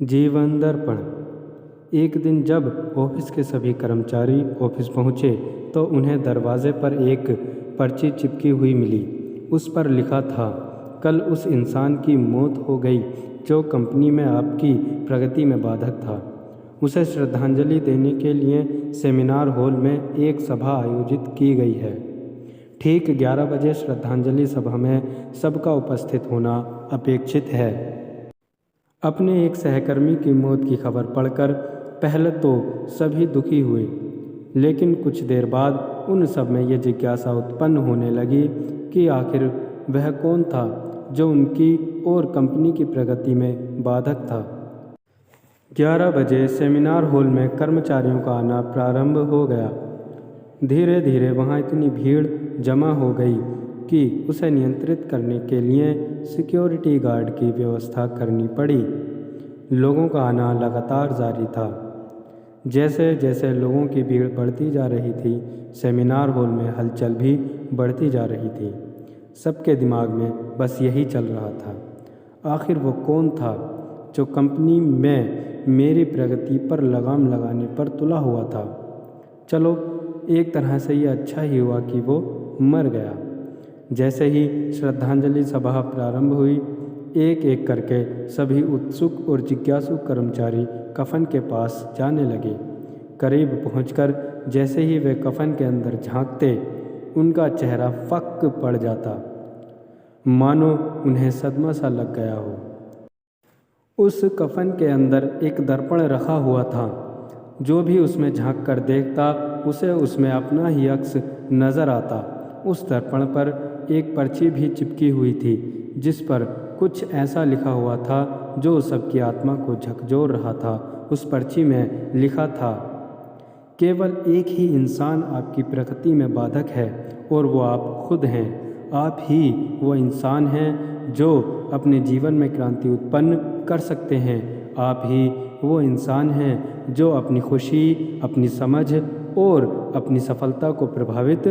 जीवन दर्पण। एक दिन जब ऑफिस के सभी कर्मचारी ऑफिस पहुंचे तो उन्हें दरवाजे पर एक पर्ची चिपकी हुई मिली। उस पर लिखा था, कल उस इंसान की मौत हो गई जो कंपनी में आपकी प्रगति में बाधक था। उसे श्रद्धांजलि देने के लिए सेमिनार हॉल में एक सभा आयोजित की गई है। ठीक 11 बजे श्रद्धांजलि सभा में सबका उपस्थित होना अपेक्षित है। अपने एक सहकर्मी की मौत की खबर पढ़कर पहले तो सभी दुखी हुए, लेकिन कुछ देर बाद उन सब में यह जिज्ञासा उत्पन्न होने लगी कि आखिर वह कौन था जो उनकी और कंपनी की प्रगति में बाधक था। 11 बजे सेमिनार हॉल में कर्मचारियों का आना प्रारंभ हो गया। धीरे धीरे वहाँ इतनी भीड़ जमा हो गई कि उसे नियंत्रित करने के लिए सिक्योरिटी गार्ड की व्यवस्था करनी पड़ी। लोगों का आना लगातार जारी था। जैसे जैसे लोगों की भीड़ बढ़ती जा रही थी, सेमिनार हॉल में हलचल भी बढ़ती जा रही थी। सबके दिमाग में बस यही चल रहा था, आखिर वो कौन था जो कंपनी में मेरी प्रगति पर लगाम लगाने पर तुला हुआ था। चलो, एक तरह से ये अच्छा ही हुआ कि वो मर गया। जैसे ही श्रद्धांजलि सभा प्रारंभ हुई, एक एक करके सभी उत्सुक और जिज्ञासु कर्मचारी कफन के पास जाने लगे। करीब पहुंचकर जैसे ही वे कफन के अंदर झांकते, उनका चेहरा फक पड़ जाता, मानो उन्हें सदमा सा लग गया हो। उस कफन के अंदर एक दर्पण रखा हुआ था। जो भी उसमें झांक कर देखता, उसे उसमें अपना ही अक्स नज़र आता। उस दर्पण पर एक पर्ची भी चिपकी हुई थी, जिस पर कुछ ऐसा लिखा हुआ था जो सबकी आत्मा को झकझोर रहा था। उस पर्ची में लिखा था, केवल एक ही इंसान आपकी प्रगति में बाधक है और वो आप खुद हैं। आप ही वो इंसान हैं जो अपने जीवन में क्रांति उत्पन्न कर सकते हैं। आप ही वो इंसान हैं जो अपनी खुशी, अपनी समझ और अपनी सफलता को प्रभावित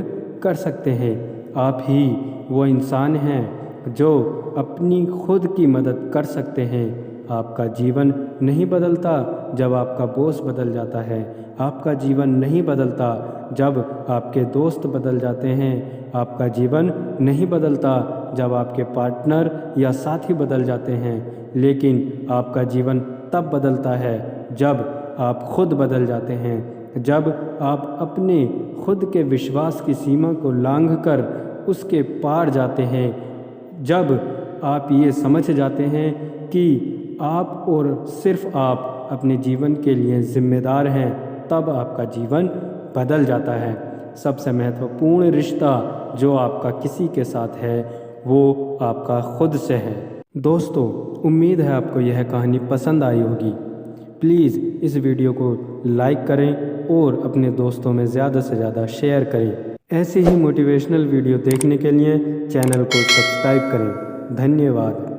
कर सकते हैं। आप ही वो इंसान हैं जो अपनी खुद की मदद कर सकते हैं। आपका जीवन नहीं बदलता जब आपका बॉस बदल जाता है। आपका जीवन नहीं बदलता जब आपके दोस्त बदल जाते हैं। आपका जीवन नहीं बदलता जब आपके पार्टनर या साथी बदल जाते हैं। लेकिन आपका जीवन तब बदलता है जब आप खुद बदल जाते हैं, जब आप अपने खुद के विश्वास की सीमा को लांघकर उसके पार जाते हैं, जब आप ये समझ जाते हैं कि आप और सिर्फ आप अपने जीवन के लिए जिम्मेदार हैं, तब आपका जीवन बदल जाता है। सबसे महत्वपूर्ण रिश्ता जो आपका किसी के साथ है, वो आपका खुद से है। दोस्तों, उम्मीद है आपको यह कहानी पसंद आई होगी। प्लीज़ इस वीडियो को लाइक करें और अपने दोस्तों में ज़्यादा से ज़्यादा शेयर करें। ऐसी ही मोटिवेशनल वीडियो देखने के लिए चैनल को सब्सक्राइब करें। धन्यवाद।